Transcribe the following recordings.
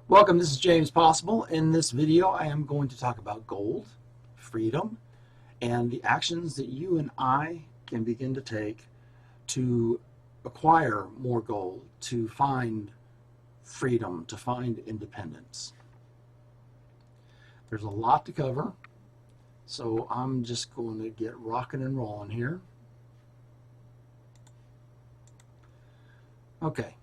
Welcome, this is James Possible. In this video, I am going to talk about gold, freedom, and the actions that you and I can begin to take to acquire more gold, to find freedom, to find independence. There's a lot to cover, so I'm just going to get rocking and rolling here. Okay.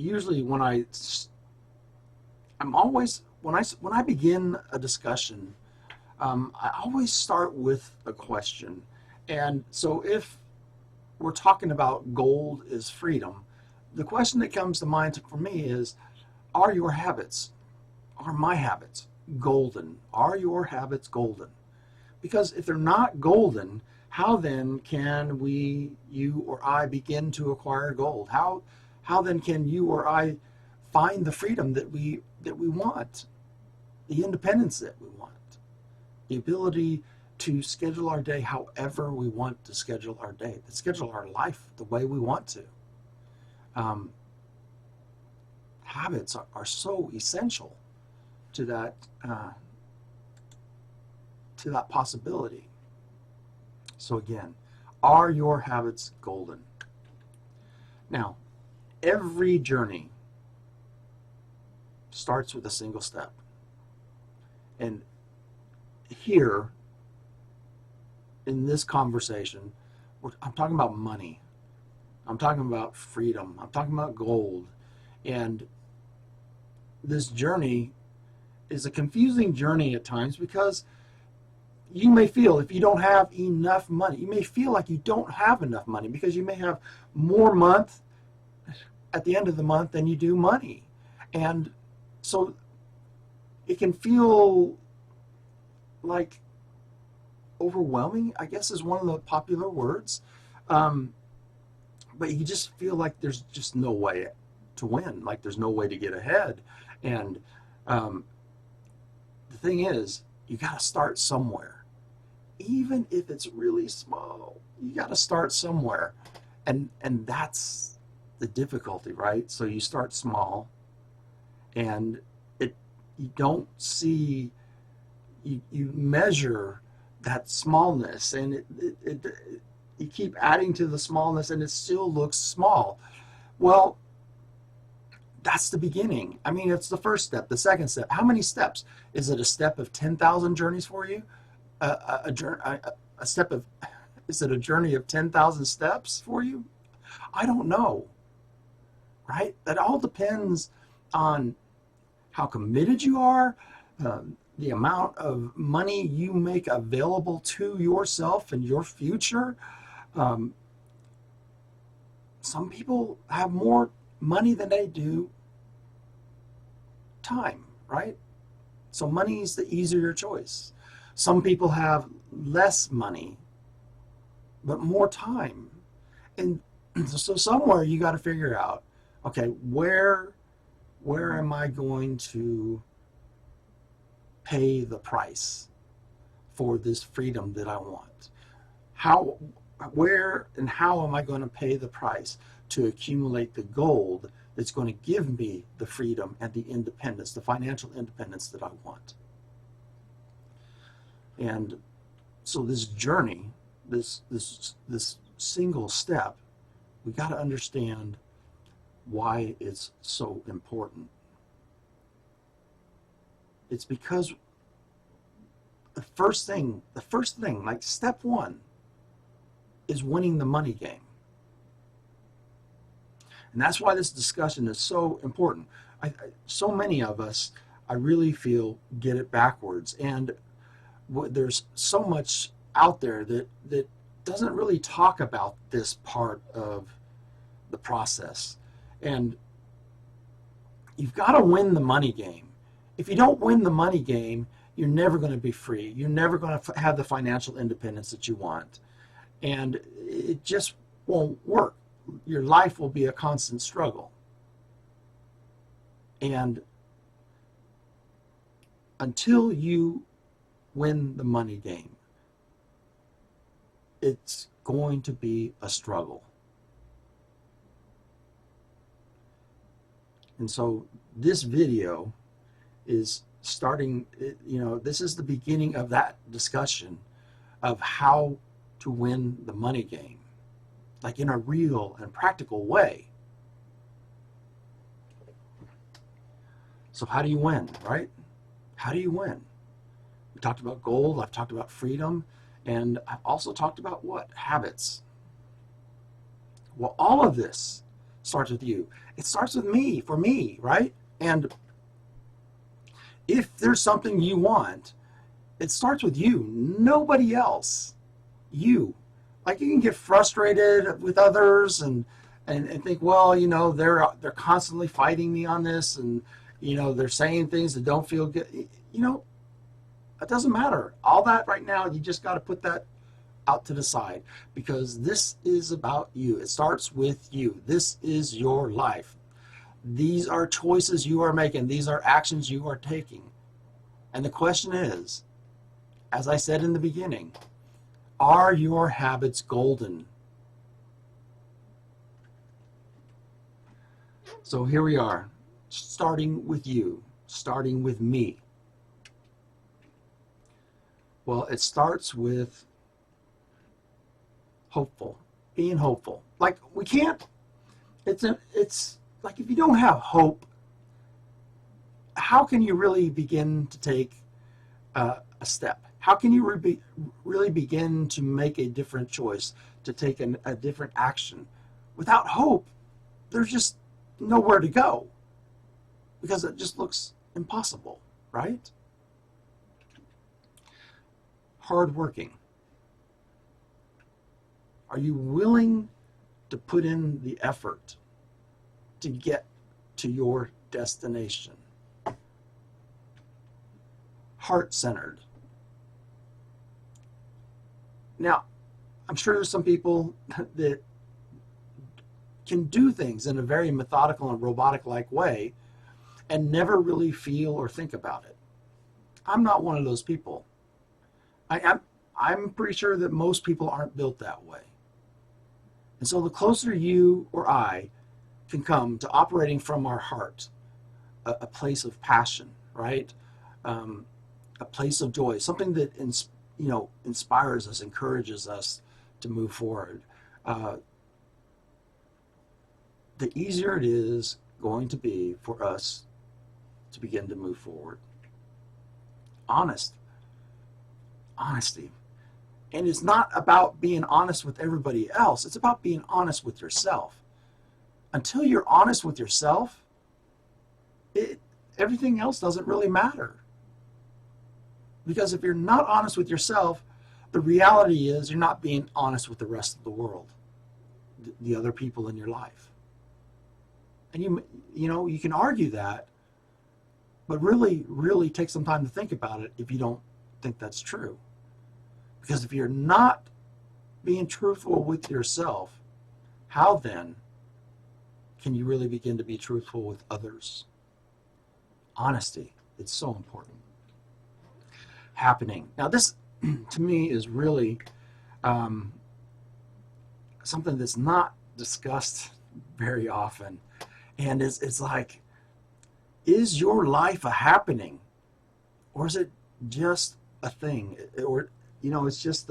Usually when I begin a discussion, I always start with a question. And so if we're talking about gold is freedom, the question that comes to mind for me is, are your habits, are my habits golden? Are your habits golden? Because if they're not golden, how then can you or I begin to acquire gold? How then can you or I find the freedom that we want, the independence that we want, the ability to schedule our day however we want to schedule our day, to schedule our life the way we want to. Habits are so essential to that possibility. So again, are your habits golden? Now, every journey starts with a single step. And here, in this conversation, I'm talking about money. I'm talking about freedom. I'm talking about gold. And this journey is a confusing journey at times because you may feel if you don't have enough money, you may feel like you don't have enough money because you may have more month at the end of the month than you do money. And so it can feel like overwhelming, I guess is one of the popular words. But you just feel like there's just no way to win, like there's no way to get ahead. And the thing is, you got to start somewhere. Even if it's really small, you got to start somewhere. And that's the difficulty, right? So you start small, and you don't see, you measure that smallness, and you keep adding to the smallness, and it still looks small. Well, that's the beginning. I mean, it's the first step, the second step. How many steps? Is it a step of 10,000 journeys for you? Is it a journey of 10,000 steps for you? I don't know. Right? That all depends on how committed you are, the amount of money you make available to yourself and your future. Some people have more money than they do time, right? So money is the easier choice. Some people have less money, but more time. And so somewhere you got to figure out, okay, where am I going to pay the price for this freedom that I want? Where and how am I going to pay the price to accumulate the gold that's going to give me the freedom and the independence, the financial independence that I want? And so this journey, this single step, we got to understand why it's so important. It's because the first thing, like step one, is winning the money game. And that's why this discussion is so important. So many of us, I really feel, get it backwards. And there's so much out there that doesn't really talk about this part of the process. And you've got to win the money game. If you don't win the money game, you're never going to be free. You're never going to have the financial independence that you want. And it just won't work. Your life will be a constant struggle. And until you win the money game, it's going to be a struggle. And so this video is starting, this is the beginning of that discussion of how to win the money game, like in a real and practical way. So how do you win, right? How do you win? We talked about gold, I've talked about freedom, and I've also talked about what? Habits. Well, all of this starts with you. It starts with me, for me, right? And if there's something you want, it starts with you, nobody else. You. Like, you can get frustrated with others and think, well, they're constantly fighting me on this, and they're saying things that don't feel good. It doesn't matter. All that right now, you just got to put that out to the side, because this is about you. It starts with you. This is your life. These are choices you are making. These are actions you are taking. And the question is, as I said in the beginning, are your habits golden? So here we are, starting with you, starting with me. Well, it starts with being hopeful. Like, we can't, it's like, if you don't have hope, how can you really begin to take a step? How can you really begin to make a different choice, to take a different action? Without hope, there's just nowhere to go, because it just looks impossible, right? Hardworking. Are you willing to put in the effort to get to your destination? Heart-centered. Now, I'm sure there's some people that can do things in a very methodical and robotic-like way and never really feel or think about it. I'm not one of those people. I'm pretty sure that most people aren't built that way. And so the closer you or I can come to operating from our heart, a place of passion, right? A place of joy, something that inspires us, encourages us to move forward. The easier it is going to be for us to begin to move forward. Honesty. And it's not about being honest with everybody else. It's about being honest with yourself. Until you're honest with yourself, everything else doesn't really matter. Because if you're not honest with yourself, the reality is you're not being honest with the rest of the world, the other people in your life. And you can argue that, but really take some time to think about it if you don't think that's true. Because if you're not being truthful with yourself, how then can you really begin to be truthful with others? Honesty, it's so important. Happening. Now this, to me, is really something that's not discussed very often. And it's like, is your life a happening? Or is it just a thing? Or, it's just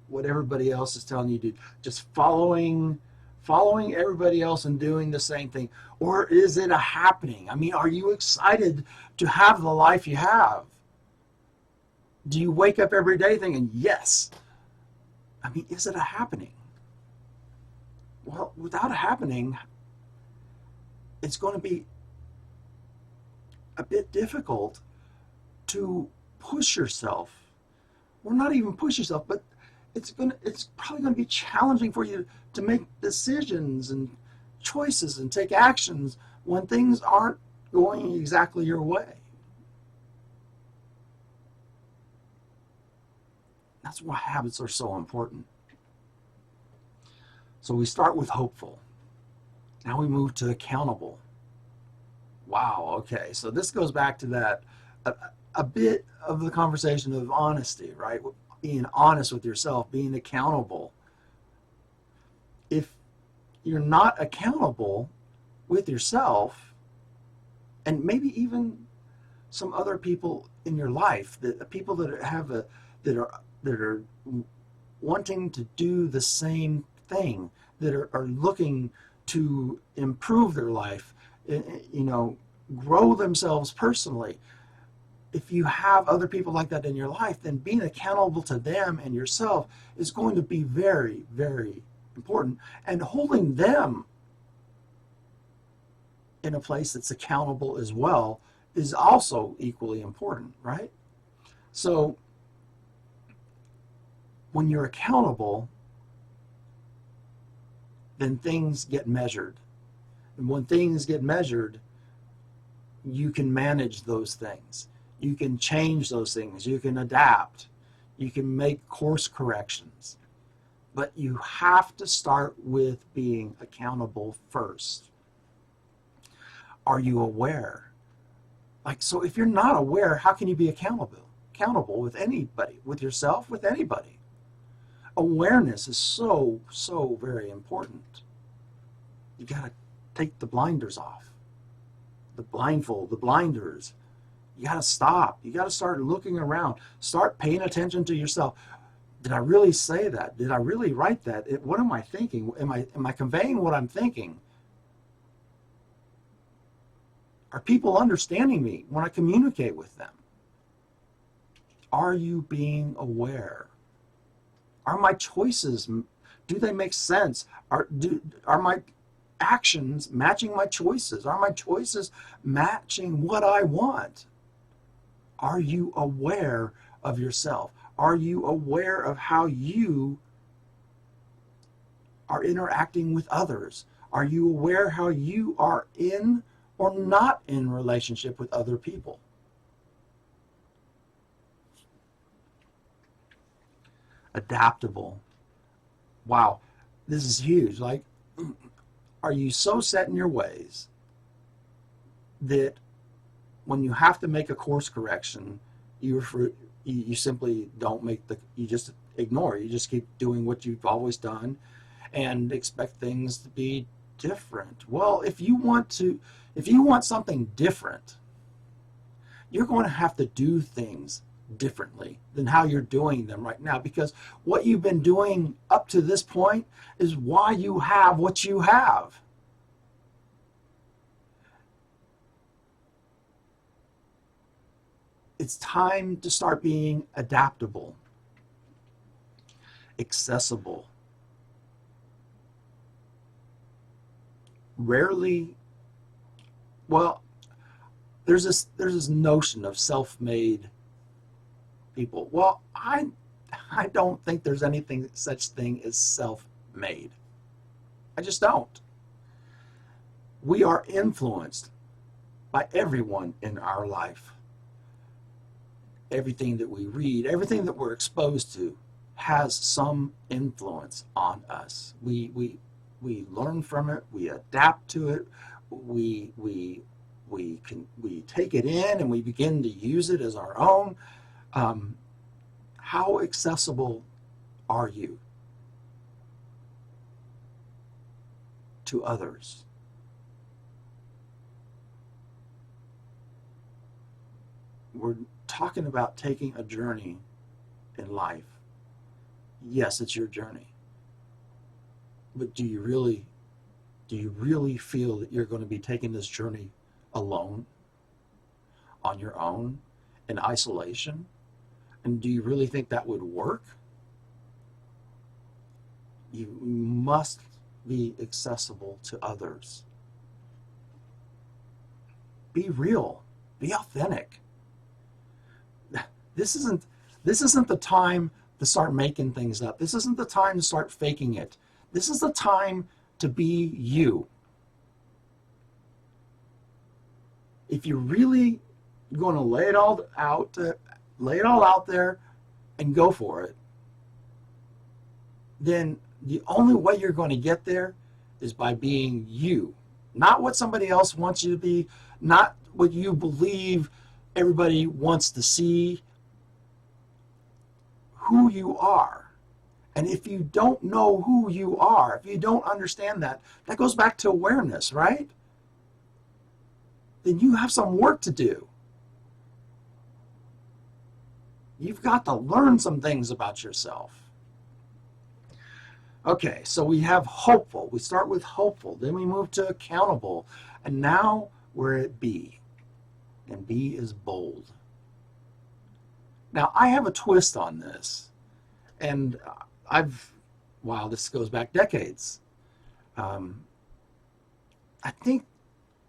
what everybody else is telling you to do, just following everybody else and doing the same thing? Or is it a happening? I mean, are you excited to have the life you have? Do you wake up every day thinking, yes? I mean, is it a happening? Well, without a happening, it's going to be a bit difficult to push yourself, or not even push yourself, but it's probably going to be challenging for you to make decisions and choices and take actions when things aren't going exactly your way. That's why habits are so important. So we start with hopeful. Now we move to accountable. Wow, okay. So this goes back to that, a bit of the conversation of honesty, right? Being honest with yourself, being accountable. If you're not accountable with yourself, and maybe even some other people in your life, that people that have a that are wanting to do the same thing, that are looking to improve their life, grow themselves personally. If you have other people like that in your life, then being accountable to them and yourself is going to be very, very important. And holding them in a place that's accountable as well is also equally important, right? So when you're accountable, then things get measured. And when things get measured, you can manage those things. You can change those things. You can adapt. You can make course corrections. But you have to start with being accountable first. Are you aware? So if you're not aware, how can you be accountable? Accountable with anybody, with yourself, with anybody. Awareness is so, so very important. You got to take the blinders off. The blindfold, the blinders. You got to stop. You got to start looking around. Start paying attention to yourself. Did I really say that? Did I really write that? What am I thinking? Am I conveying what I'm thinking? Are people understanding me when I communicate with them? Are you being aware? Are my choices, do they make sense? Are my actions matching my choices? Are my choices matching what I want? Are you aware of yourself? Are you aware of how you are interacting with others? Are you aware how you are in or not in relationship with other people? Adaptable. Wow, this is huge. Are you so set in your ways that when you have to make a course correction, you simply don't you just ignore it. You just keep doing what you've always done and expect things to be different? Well, if you want something different, you're going to have to do things differently than how you're doing them right now, because what you've been doing up to this point is why you have what you have. It's time to start being adaptable, accessible. There's this notion of self-made people. Well, I don't think there's anything such thing as self-made. I just don't. We are influenced by everyone in our life. Everything that we read, everything that we're exposed to has some influence on us. We learn from it, we adapt to it, we take it in and we begin to use it as our own. How accessible are you to others? We're talking about taking a journey in life. Yes, it's your journey. But do you really feel that you're going to be taking this journey alone, on your own, in isolation? And do you really think that would work? You must be accessible to others. Be real. Be authentic. This isn't the time to start making things up. This isn't the time to start faking it. This is the time to be you. If you're really going to lay it all out there and go for it, then the only way you're going to get there is by being you. Not what somebody else wants you to be, not what you believe everybody wants to see. Who you are. And if you don't know who you are, if you don't understand that, that goes back to awareness, right? then you have some work to do. You've got to learn some things about yourself. Okay, so we have hopeful. We start with hopeful. Then we move to accountable. And now we're at B. And B is bold. Now, I have a twist on this. And wow, this goes back decades. I think,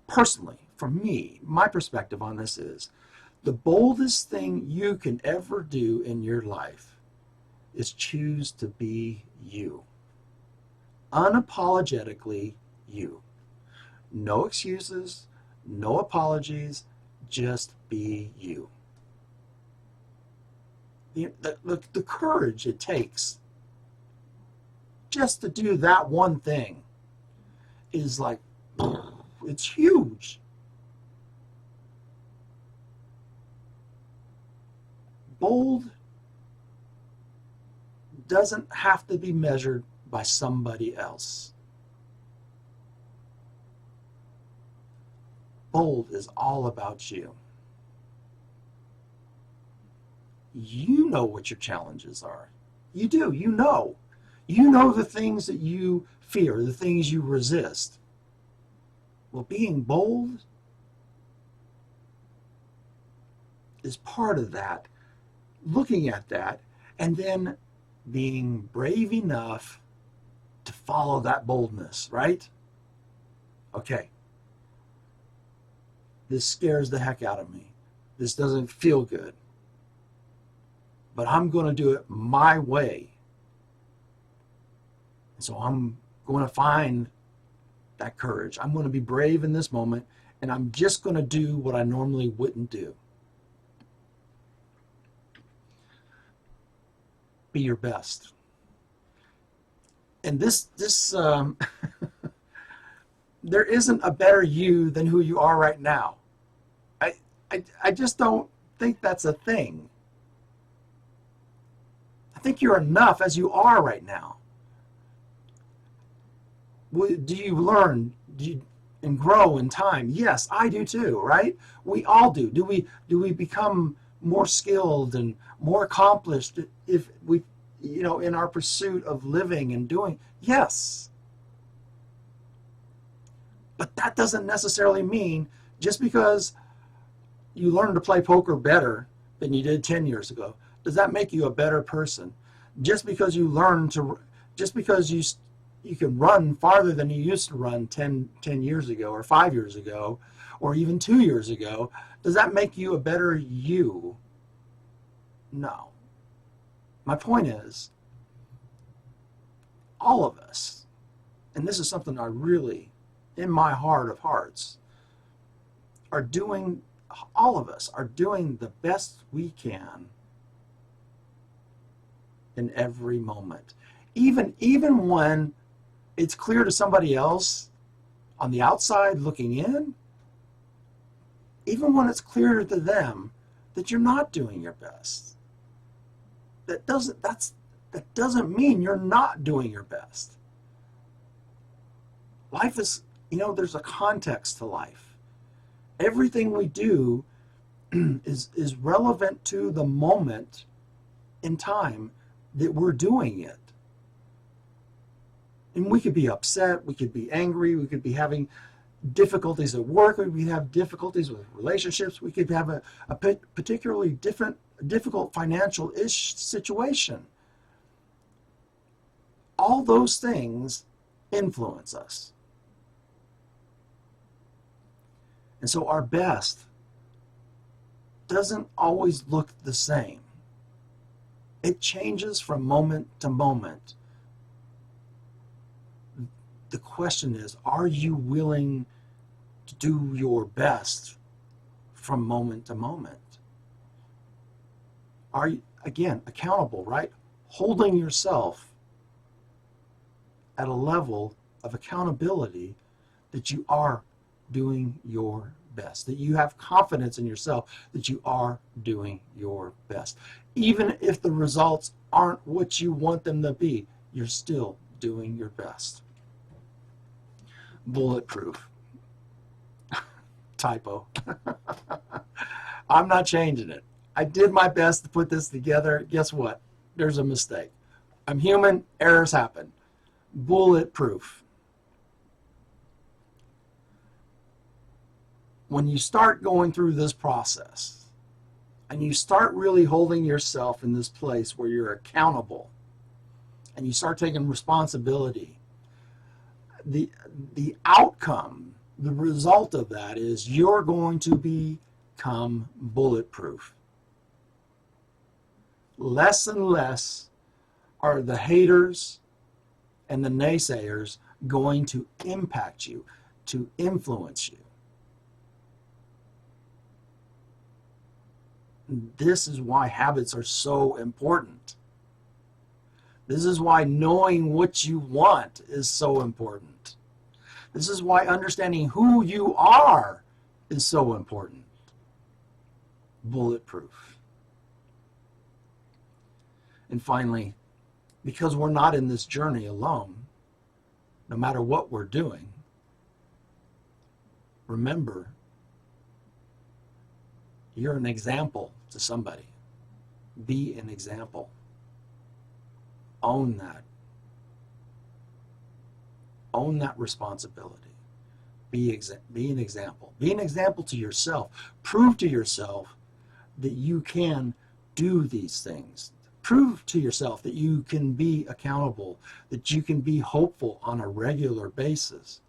personally, for me, my perspective on this is, the boldest thing you can ever do in your life is choose to be you. Unapologetically you. No excuses, no apologies, just be you. The courage it takes just to do that one thing is like, it's huge. Bold doesn't have to be measured by somebody else. Bold is all about you. You know what your challenges are. You do. You know. You know the things that you fear, the things you resist. Well, being bold is part of that. Looking at that and then being brave enough to follow that boldness, right? Okay. This scares the heck out of me. This doesn't feel good. But I'm going to do it my way. So I'm going to find that courage. I'm going to be brave in this moment, and I'm just going to do what I normally wouldn't do. Be your best. And this there isn't a better you than who you are right now. I just don't think that's a thing. I think you're enough as you are right now. Do you learn and grow in time? Yes, I do too, right? We all do. Do we become more skilled and more accomplished if we, in our pursuit of living and doing? Yes. But that doesn't necessarily mean just because you learn to play poker better than you did 10 years ago, does that make you a better person? Just because you can run farther than you used to run 10 years ago or 5 years ago or even 2 years ago, does that make you a better you? No. My point is, all of us, and this is something I really, in my heart of hearts, all of us are doing the best we can in every moment. Even when it's clear to somebody else on the outside looking in, even when it's clear to them that you're not doing your best, that doesn't mean you're not doing your best. Life is, there's a context to life. Everything we do is relevant to the moment in time that we're doing it. And we could be upset, we could be angry, we could be having difficulties at work, we could have difficulties with relationships, we could have a particularly difficult financial situation. All those things influence us. And so our best doesn't always look the same. It changes from moment to moment. The question is, are you willing to do your best from moment to moment? Are you, again, accountable, right? Holding yourself at a level of accountability that you are doing your best, that you have confidence in yourself that you are doing your best. Even if the results aren't what you want them to be, you're still doing your best. Bulletproof. typo. I'm not changing it. I did my best to put this together. Guess what? There's a mistake. I'm human. Errors happen. Bulletproof. When you start going through this process and you start really holding yourself in this place where you're accountable and you start taking responsibility, the outcome, the result of that is you're going to become bulletproof. Less and less are the haters and the naysayers going to impact you, to influence you. This is why habits are so important. This is why knowing what you want is so important. This is why understanding who you are is so important. Bulletproof. And finally, because we're not in this journey alone, no matter what we're doing, remember, you're an example to somebody. Be an example. Own that. Own that responsibility. Be an example. Be an example to yourself. Prove to yourself that you can do these things. Prove to yourself that you can be accountable, that you can be hopeful on a regular basis.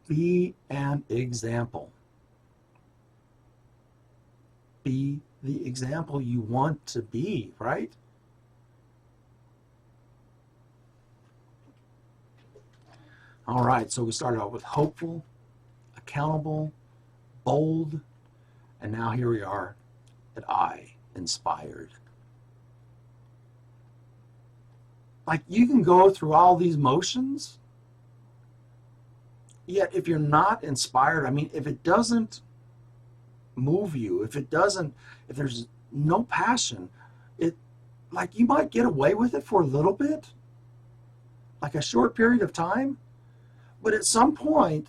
Be an example. Be the example you want to be, right? All right, so we started out with hopeful, accountable, bold, and now here we are at I, inspired. Like, you can go through all these motions, yet if you're not inspired, I mean, if it doesn't move you, if there's no passion, like, you might get away with it for a little bit, like a short period of time, but at some point,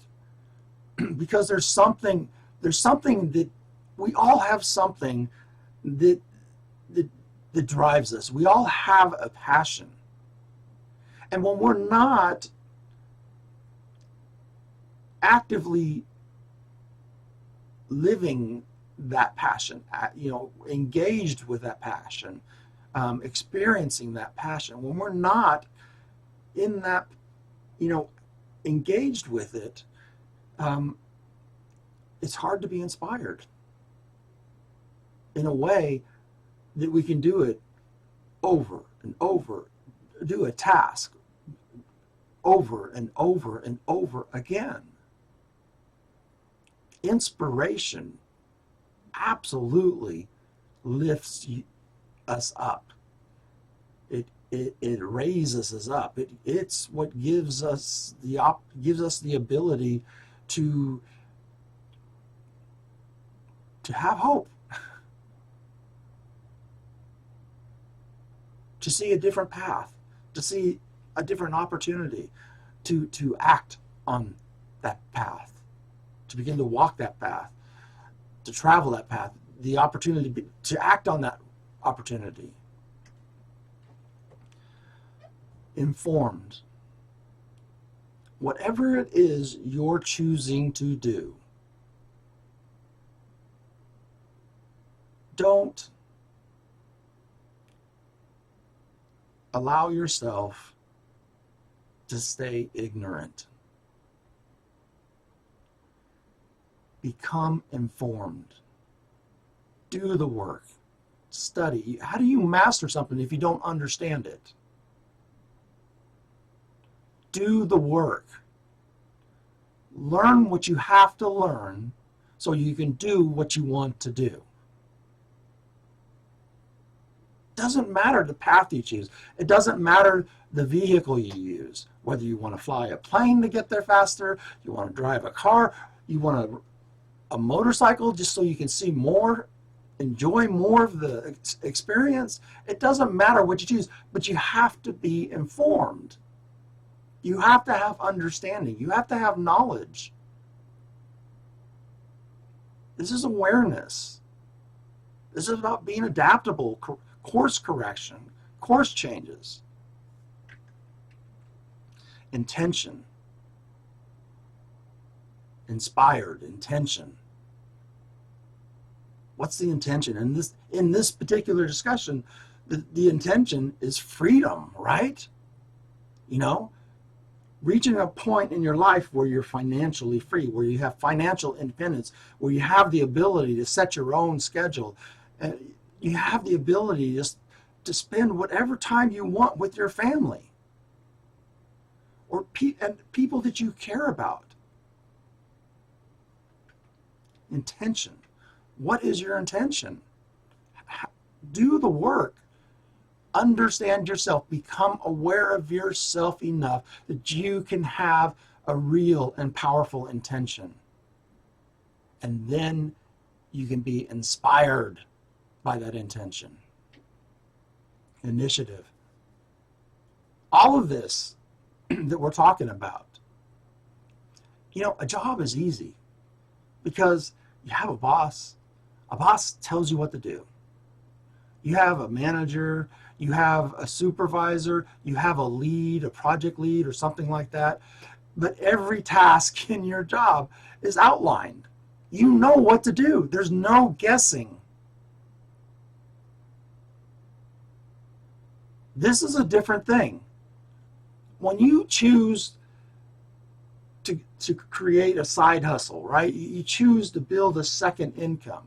because there's something that we all have, something that drives us. We all have a passion. And when we're not actively living that passion, engaged with that passion, experiencing that passion, when we're not in that, engaged with it, it's hard to be inspired in a way that we can do it over and over, do a task over and over and over again. Inspiration absolutely lifts us up. It raises us up. It's what gives us the ability to have hope, to see a different path, to see a different opportunity, to act on that path, to begin to walk that path, to travel that path, the opportunity to act on that opportunity. Informed. Whatever it is you're choosing to do, don't allow yourself to stay ignorant. Become informed. Do the work. Study. How do you master something if you don't understand it? Do the work. Learn what you have to learn so you can do what you want to do. Doesn't matter the path you choose. It doesn't matter the vehicle you use. Whether you want to fly a plane to get there faster, you want to drive a car, you want a motorcycle just so you can see more, enjoy more of the experience. It doesn't matter what you choose, but you have to be informed. You have to have understanding. You have to have knowledge. This is awareness. This is about being adaptable, course correction, course changes. Intention. Inspired, intention. What's the intention? In this particular discussion, the intention is freedom, right? You know, reaching a point in your life where you're financially free, where you have financial independence, where you have the ability to set your own schedule, and you have the ability just to spend whatever time you want with your family or people that you care about. Intention. What is your intention? Do the work. Understand yourself. Become aware of yourself enough that you can have a real and powerful intention. And then you can be inspired by that intention. Initiative. All of this that we're talking about. You know, a job is easy because you have a boss. A boss tells you what to do. You have a manager, you have a supervisor, you have a lead, a project lead or something like that. But every task in your job is outlined. You know what to do. There's no guessing. This is a different thing. When you choose to create a side hustle, right? You choose to build a second income.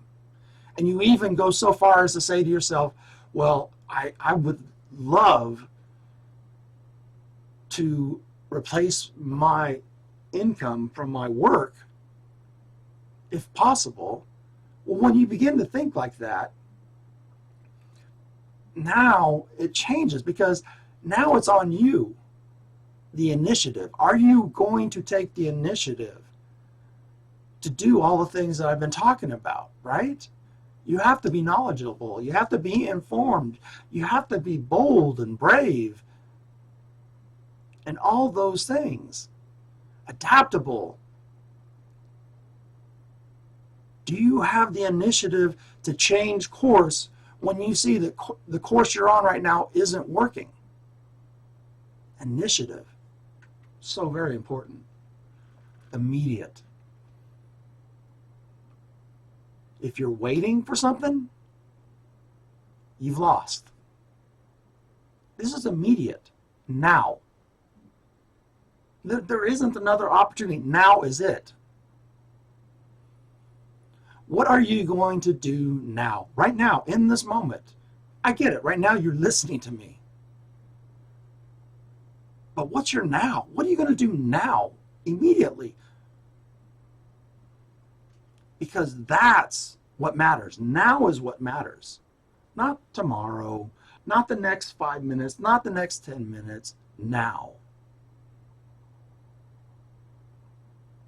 And you even go so far as to say to yourself, well, I would love to replace my income from my work if possible. Well, when you begin to think like that, now it changes because now it's on you, the initiative. Are you going to take the initiative to do all the things that I've been talking about, right? You have to be knowledgeable. You have to be informed. You have to be bold and brave. And all those things. Adaptable. Do you have the initiative to change course when you see that the course you're on right now isn't working? Initiative. So very important. Immediate. If you're waiting for something, you've lost. This is immediate. Now. There isn't another opportunity. Now is it. What are you going to do now? Right now, in this moment. I get it. Right now, you're listening to me. But what's your now? What are you going to do now? Immediately. Because that's what matters. Now is what matters. Not tomorrow, not the next 5 minutes, not the next 10 minutes. Now.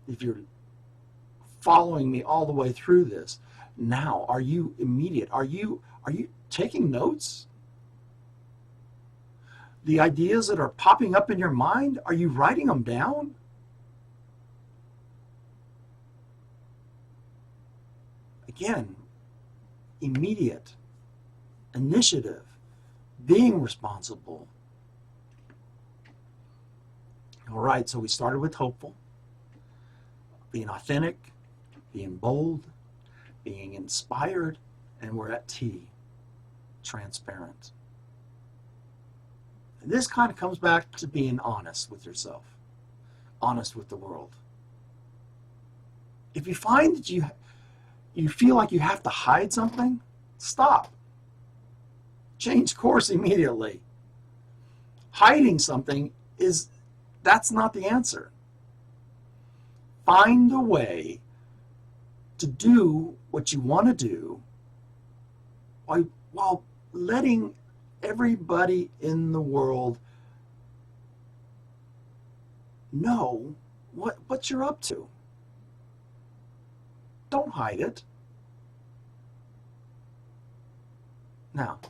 If you're following me all the way through this, now, are you immediate? Are you taking notes? The ideas that are popping up in your mind, are you writing them down? Again, immediate, initiative, being responsible. All right, so we started with hopeful, being authentic, being bold, being inspired, and we're at T, transparent. And this kind of comes back to being honest with yourself, honest with the world. If you find that you feel like you have to hide something, stop. Change course immediately. Hiding something that's not the answer. Find a way to do what you want to do while letting everybody in the world know what you're up to. Don't hide it. Now,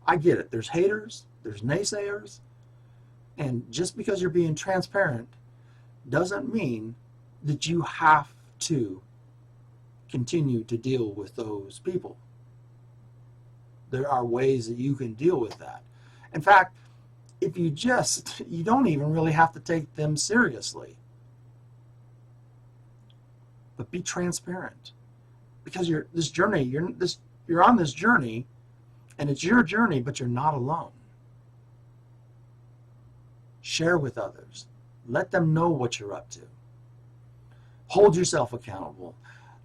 I get it. There's haters, there's naysayers, And just because you're being transparent doesn't mean that you have to continue to deal with those people. There are ways that you can deal with that. In fact, if you don't even really have to take them seriously. But be transparent, because you're on this journey, and it's your journey, but you're not alone. Share with others. Let them know what you're up to. Hold yourself accountable.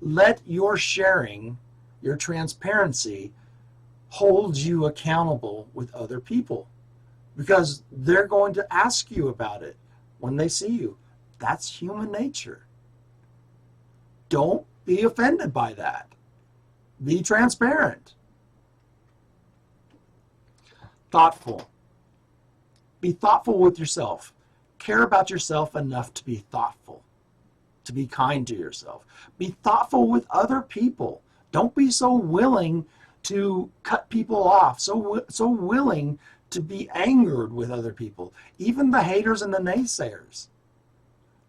Let your sharing, your transparency, hold you accountable with other people, because they're going to ask you about it when they see you. That's human nature. Don't be offended by that. Be transparent. Thoughtful. Be thoughtful with yourself. Care about yourself enough to be thoughtful, to be kind to yourself. Be thoughtful with other people. Don't be so willing to cut people off, so willing to be angered with other people, even the haters and the naysayers.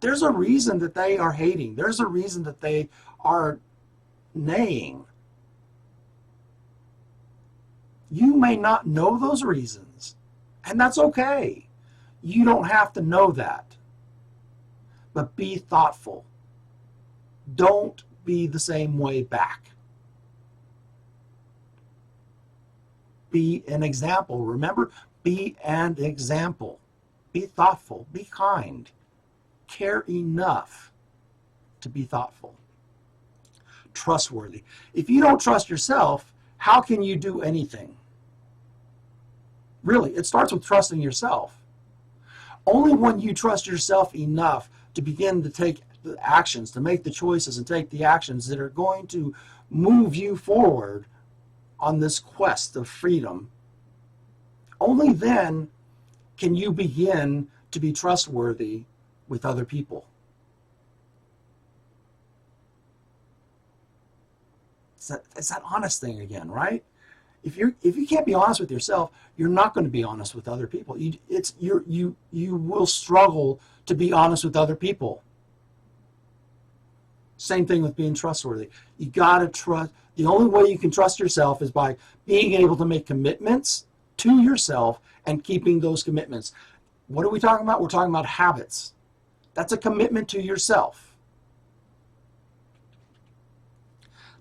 There's a reason that they are hating. There's a reason that they are naying. You may not know those reasons, and that's okay. You don't have to know that. But be thoughtful. Don't be the same way back. Be an example. Remember, be an example. Be thoughtful. Be kind. Care enough to be thoughtful. Trustworthy. If you don't trust yourself, how can you do anything? Really, it starts with trusting yourself. Only when you trust yourself enough to begin to take the actions, to make the choices and take the actions that are going to move you forward on this quest of freedom, only then can you begin to be trustworthy with other people. It's that honest thing again, right? If you can't be honest with yourself, you're not going to be honest with other people. You will struggle to be honest with other people. Same thing with being trustworthy. You got to trust. The only way you can trust yourself is by being able to make commitments to yourself and keeping those commitments. What are we talking about? We're talking about habits. That's a commitment to yourself.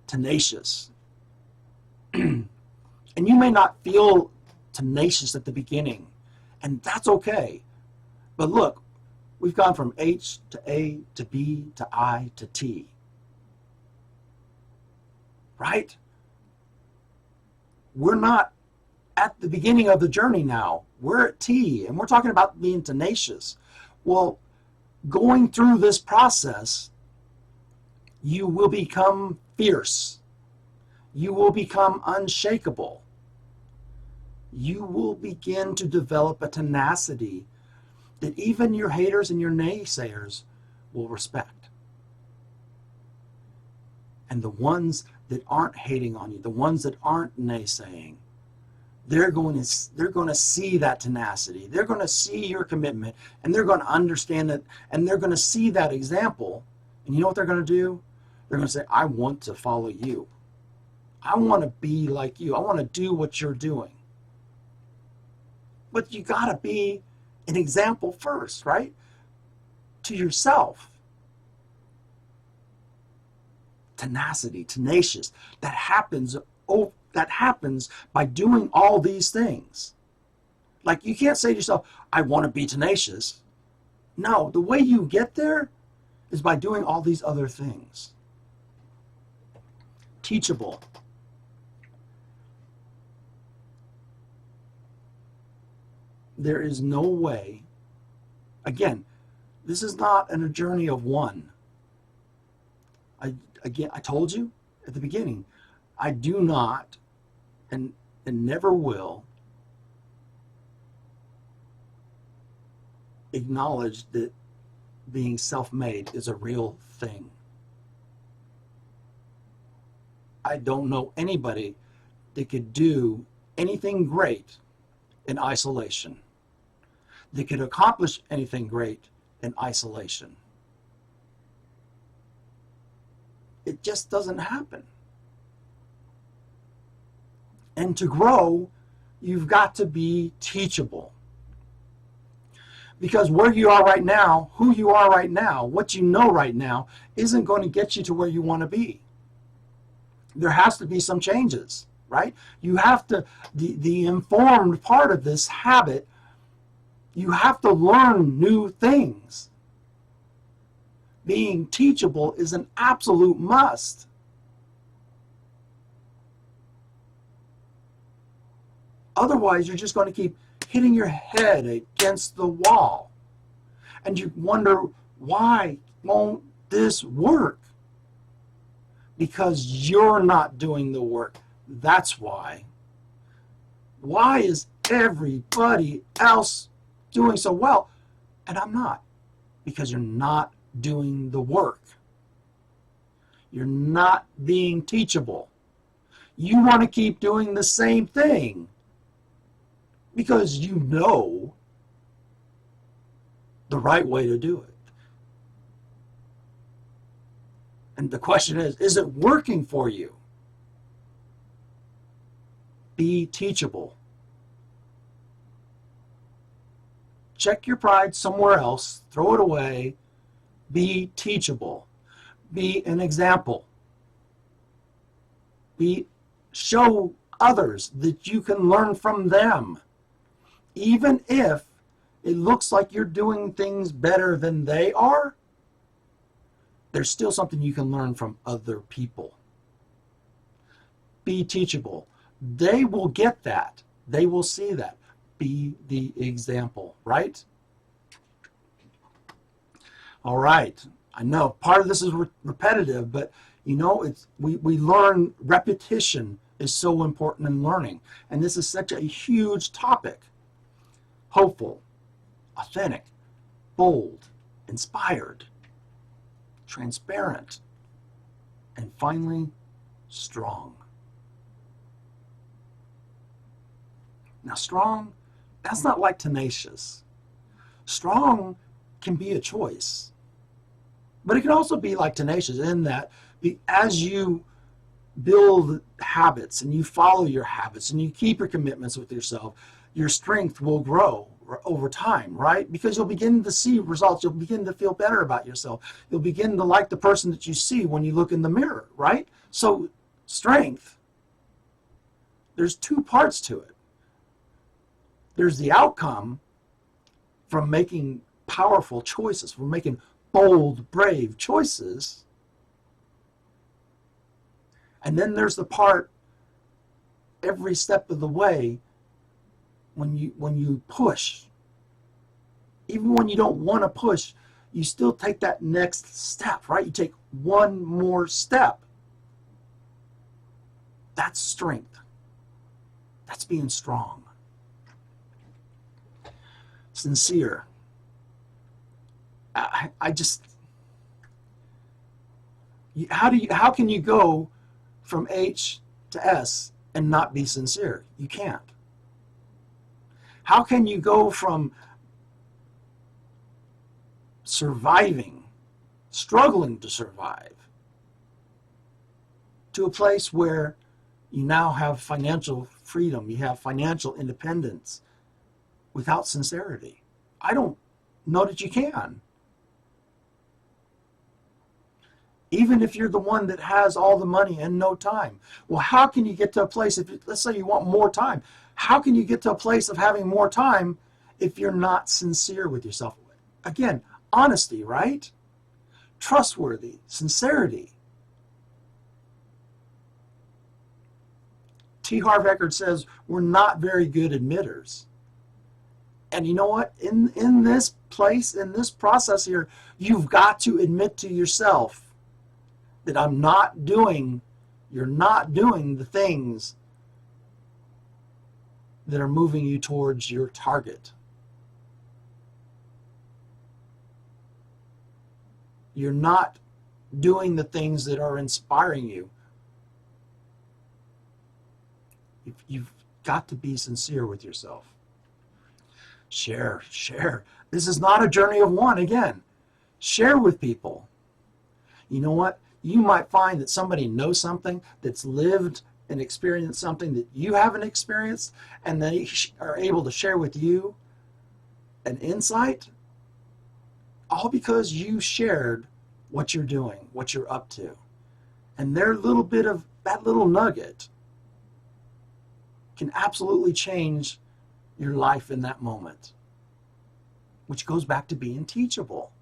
Tenacious. And you may not feel tenacious at the beginning, and that's okay. But look, we've gone from H to A to B to I to T. Right? We're not at the beginning of the journey now. We're at T, and we're talking about being tenacious. Well, going through this process, you will become fierce. You will become unshakable. You will begin to develop a tenacity that even your haters and your naysayers will respect. And the ones that aren't hating on you, the ones that aren't naysaying, they're going to see that tenacity. They're going to see your commitment, and they're going to understand it, and they're going to see that example. And you know what they're going to do? They're going to say, I want to follow you. I want to be like you. I want to do what you're doing. But you got to be an example first, right? To yourself. Tenacity, tenacious. That happens by doing all these things. Like, you can't say to yourself, I want to be tenacious. No, the way you get there is by doing all these other things. Teachable. There is no way, again, this is not a journey of one. I told you at the beginning, I do not and never will acknowledge that being self-made is a real thing. I don't know anybody that could do anything great in isolation. that could accomplish anything great in isolation. It just doesn't happen. And to grow, you've got to be teachable. Because where you are right now, who you are right now, what you know right now, isn't going to get you to where you want to be. There has to be some changes, right? You have to, the informed part of this habit, you have to learn new things. Being teachable is an absolute must. Otherwise, you're just going to keep hitting your head against the wall. And you wonder, why won't this work? Because you're not doing the work. That's why. Why is everybody else doing so well and I'm not? Because you're not doing the work. You're not being teachable. You want to keep doing the same thing because you know the right way to do it. And the question is it working for you? Be teachable. Check your pride somewhere else, throw it away. Be teachable. Be an example. Show others that you can learn from them. Even if it looks like you're doing things better than they are, there's still something you can learn from other people. Be teachable. They will get that. They will see that. Be the example, right? All right. I know part of this is repetitive, but you know, we learn repetition is so important in learning. And this is such a huge topic. Hopeful, authentic, bold, inspired, transparent, and finally, strong. Now, strong, that's not like tenacious. Strong can be a choice, but it can also be like tenacious in that as you build habits and you follow your habits and you keep your commitments with yourself, your strength will grow over time, right? Because you'll begin to see results. You'll begin to feel better about yourself. You'll begin to like the person that you see when you look in the mirror, right? So strength, there's two parts to it. There's the outcome from making powerful choices, from making bold, brave choices. And then there's the part every step of the way when you push. Even when you don't want to push, you still take that next step, right? You take one more step. That's strength. That's being strong. Sincere. How can you go from H to S and not be sincere? You can't. How can you go from surviving, struggling to survive, to a place where you now have financial freedom, you have financial independence without sincerity? I don't know that you can. Even if you're the one that has all the money and no time. Well, how can you get to a place, let's say you want more time, how can you get to a place of having more time if you're not sincere with yourself? Again, honesty, right? Trustworthy, sincerity. T. Harv Eckert says we're not very good admitters. And you know what? In this place, in this process here, you've got to admit to yourself that you're not doing the things that are moving you towards your target. You're not doing the things that are inspiring you. You've got to be sincere with yourself. Share, share. This is not a journey of one. Again, share with people. You know what? You might find that somebody knows something, that's lived and experienced something that you haven't experienced, and they are able to share with you an insight, all because you shared what you're doing, what you're up to. And their little bit of that little nugget can absolutely change your life in that moment, which goes back to being teachable.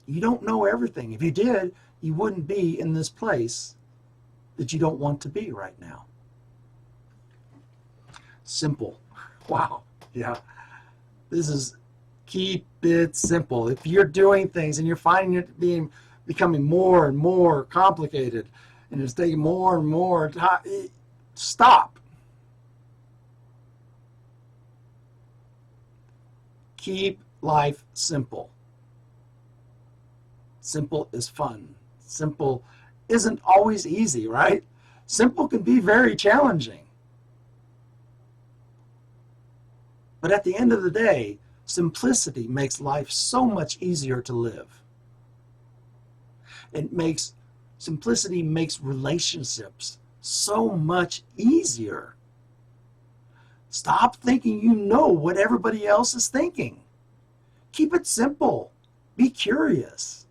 You don't know everything. If you did, you wouldn't be in this place that you don't want to be right now. Simple. Wow. Yeah. This is keep it simple. If you're doing things and you're finding it becoming more and more complicated and it's taking more and more time, stop. Keep life simple. Simple is fun. Simple isn't always easy, right? Simple can be very challenging. But at the end of the day, simplicity makes life so much easier to live. Simplicity makes relationships so much easier. Stop thinking you know what everybody else is thinking. Keep it simple. Be curious.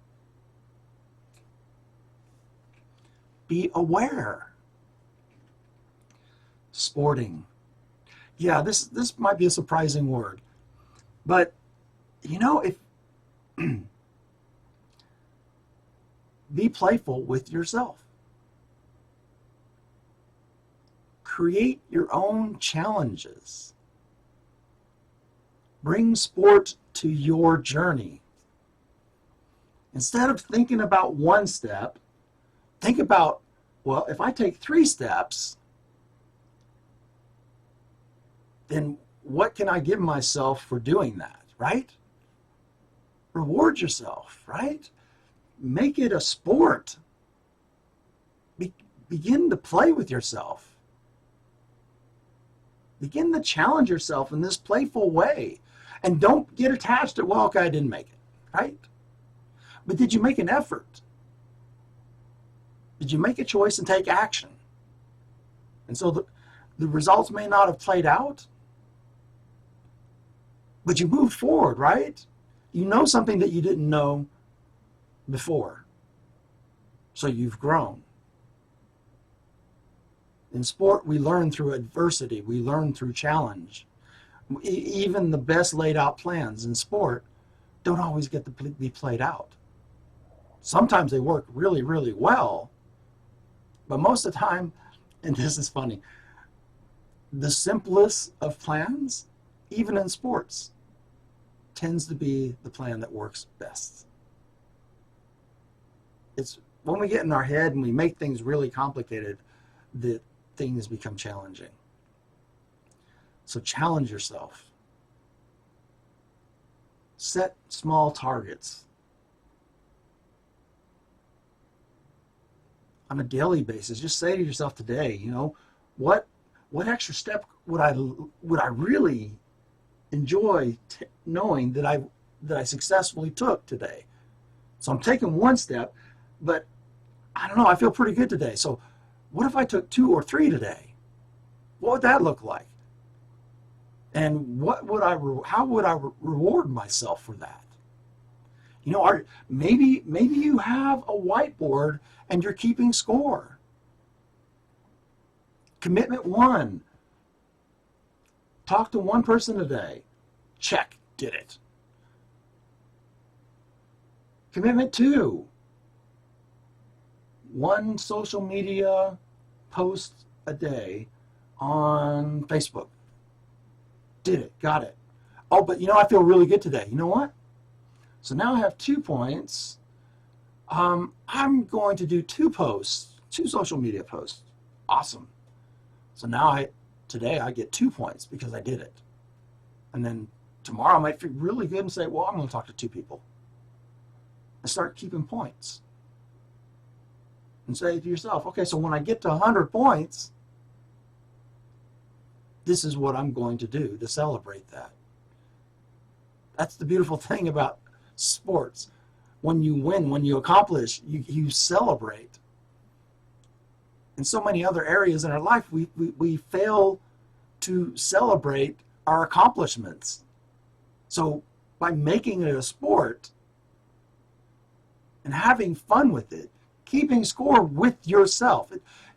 Be aware. Sporting. Yeah, this might be a surprising word. But, you know, if be playful with yourself. Create your own challenges. Bring sport to your journey. Instead of thinking about one step, think about, well, if I take 3 steps, then what can I give myself for doing that, right? Reward yourself, right? Make it a sport. Begin to play with yourself. Begin to challenge yourself in this playful way. And don't get attached to, well, okay, I didn't make it, right? But did you make an effort? Did you make a choice and take action? And so the results may not have played out, but you moved forward, right? You know something that you didn't know before. So you've grown. In sport, we learn through adversity. We learn through challenge. Even the best laid out plans in sport don't always get to be played out. Sometimes they work really, really well, but most of the time, and this is funny, the simplest of plans, even in sports, tends to be the plan that works best. It's when we get in our head and we make things really complicated that things become challenging. So challenge yourself. Set small targets. On a daily basis, just say to yourself today, you know, what extra step would I really enjoy knowing that I successfully took today? So I'm taking 1 step, but I don't know, I feel pretty good today. So what if I took 2 or 3 today? What would that look like? And how would I reward myself for that? You know, maybe you have a whiteboard and you're keeping score. Commitment 1. Talk to 1 person a day. Check, did it. Commitment 2. 1 social media post a day on Facebook. Did it, got it. Oh, but you know, I feel really good today. You know what? So now I have 2 points. I'm going to do 2 posts, 2 social media posts. Awesome. So now today I get 2 points because I did it. And then tomorrow I might feel really good and say, well, I'm going to talk to 2 people. And start keeping points. And say to yourself, okay, so when I get to 100 points, this is what I'm going to do to celebrate that. That's the beautiful thing about sports. When you win, when you accomplish, you celebrate. In so many other areas in our life, we fail to celebrate our accomplishments. So by making it a sport and having fun with it, keeping score with yourself,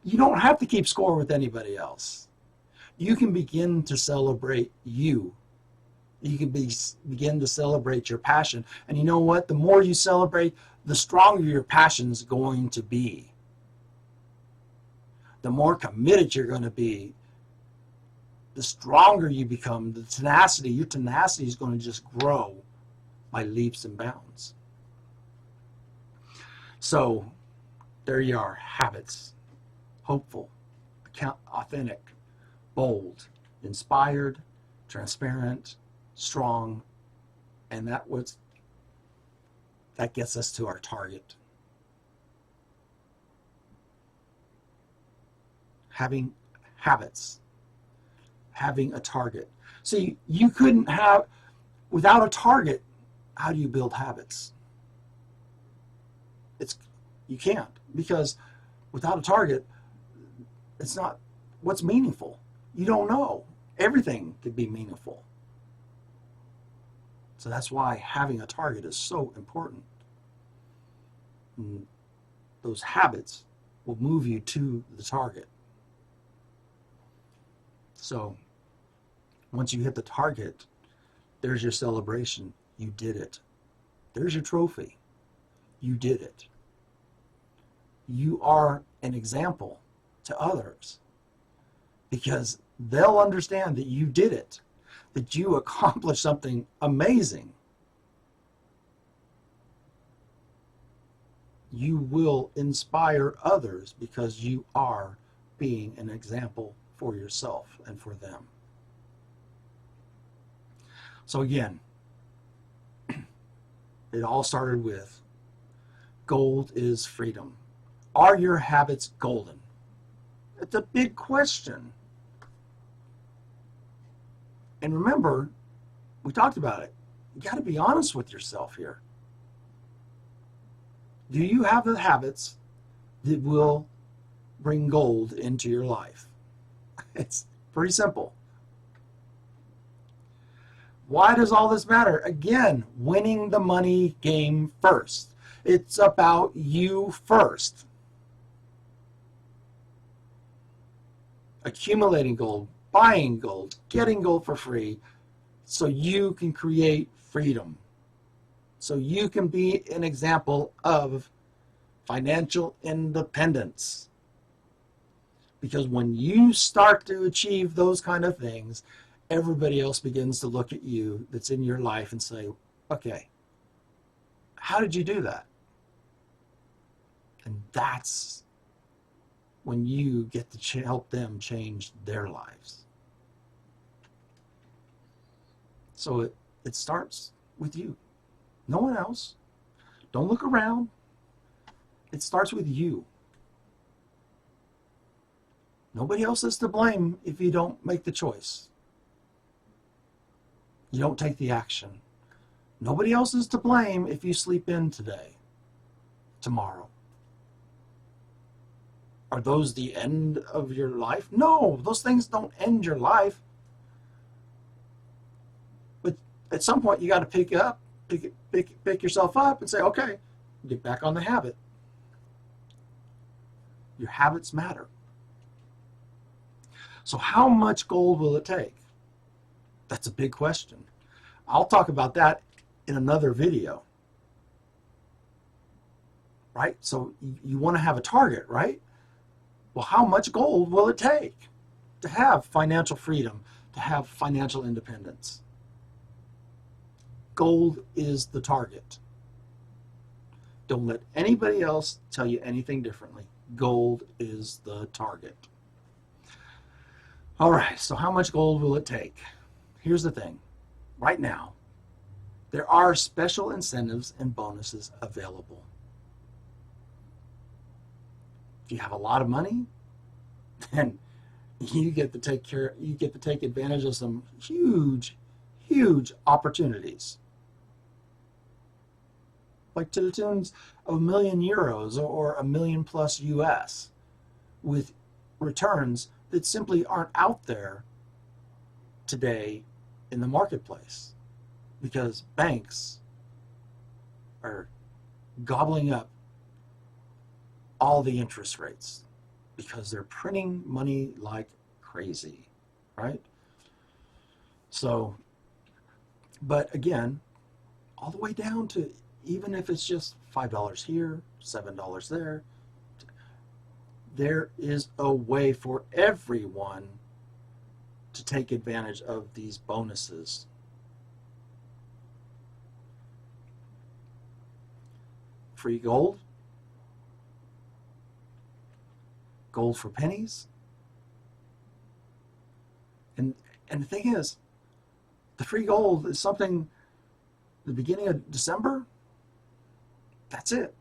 you don't have to keep score with anybody else. You can begin to celebrate you. You can begin to celebrate your passion. And you know what? The more you celebrate, the stronger your passion is going to be. The more committed you're going to be, the stronger you become. Your tenacity is going to just grow by leaps and bounds. So there you are, habits. Hopeful, authentic, bold, inspired, transparent, strong, and that gets us to our target. Having habits, having a target. See, you couldn't have, without a target, how do you build habits? You can't, because without a target, it's not what's meaningful. You don't know. Everything could be meaningful. So that's why having a target is so important. And those habits will move you to the target. So once you hit the target, there's your celebration. You did it. There's your trophy. You did it. You are an example to others because they'll understand that you did it, that you accomplished something amazing. You will inspire others because you are being an example for yourself and for them. So again, it all started with gold is freedom. Are your habits golden? It's a big question. And remember, we talked about it. You got to be honest with yourself here. Do you have the habits that will bring gold into your life? It's pretty simple. Why does all this matter? Again, winning the money game first. It's about you first. Accumulating gold, buying gold, getting gold for free, so you can create freedom. So you can be an example of financial independence. Because when you start to achieve those kind of things, everybody else begins to look at you that's in your life and say, okay, how did you do that? And that's when you get to help them change their lives. So it starts with you. No one else. Don't look around. It starts with you. Nobody else is to blame if you don't make the choice. You don't take the action. Nobody else is to blame if you sleep in today, tomorrow. Are those the end of your life? No, those things don't end your life. But at some point you got to pick yourself up and say, okay, get back on the habit. Your habits matter. So how much gold will it take? That's a big question. I'll talk about that in another video. Right? So you want to have a target, right? Well, how much gold will it take to have financial freedom, to have financial independence? Gold is the target. Don't let anybody else tell you anything differently. Gold is the target. All right, so how much gold will it take? Here's the thing. Right now, there are special incentives and bonuses available. If you have a lot of money, then you get to take advantage of some huge opportunities, like to the tunes of €1 million or $1 million+ US, with returns that simply aren't out there today in the marketplace, because banks are gobbling up all the interest rates because they're printing money like crazy, right? So, but again, all the way down to, even if it's just $5 here, $7 there, there is a way for everyone to take advantage of these bonuses. Free gold, gold for pennies. And the thing is, the free gold is something, the beginning of December, that's it.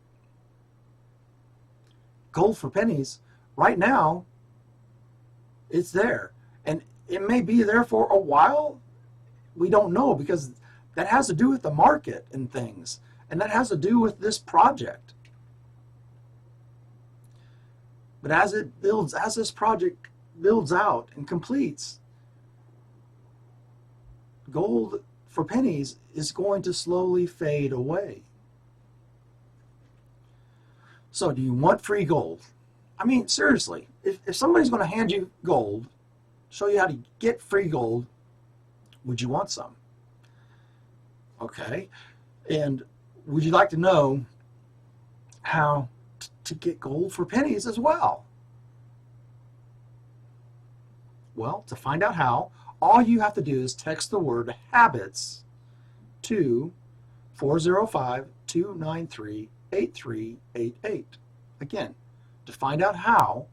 Gold for pennies, right now, it's there. And it may be there for a while. We don't know, because that has to do with the market and things. And that has to do with this project. But as this project builds out and completes, gold for pennies is going to slowly fade away. So do you want free gold? I mean, seriously, if somebody's going to hand you gold, show you how to get free gold, would you want some? Okay. And would you like to know how to get gold for pennies as well? Well, to find out how, all you have to do is text the word habits to 405-293-8388. Again, to find out how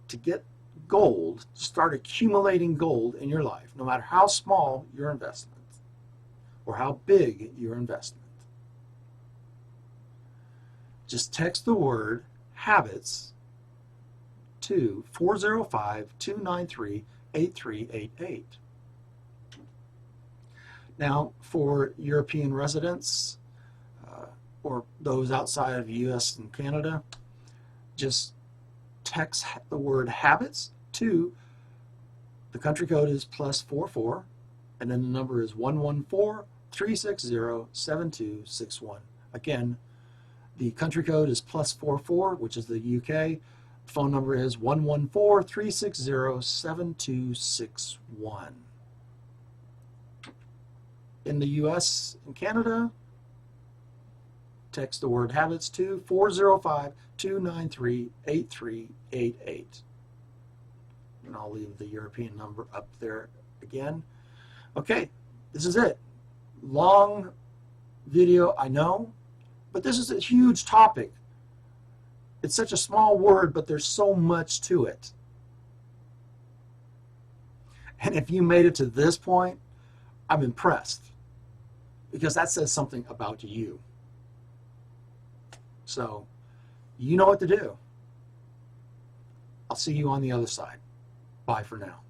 to get gold, start accumulating gold in your life, no matter how small your investment or how big your investment. Just text the word habits to 405-293-8388. Now, for European residents or those outside of the US and Canada, just text the word habits to, the country code is +44, and then the number is 114-360-7261. Again, the country code is +44, which is the UK. Phone number is 114-360-7261. In the US and Canada, text the word habits to 405-293-8388. And I'll leave the European number up there again. Okay, this is it. Long video, I know, but this is a huge topic. It's such a small word, but there's so much to it. And if you made it to this point, I'm impressed, because that says something about you. So, you know what to do. I'll see you on the other side. Bye for now.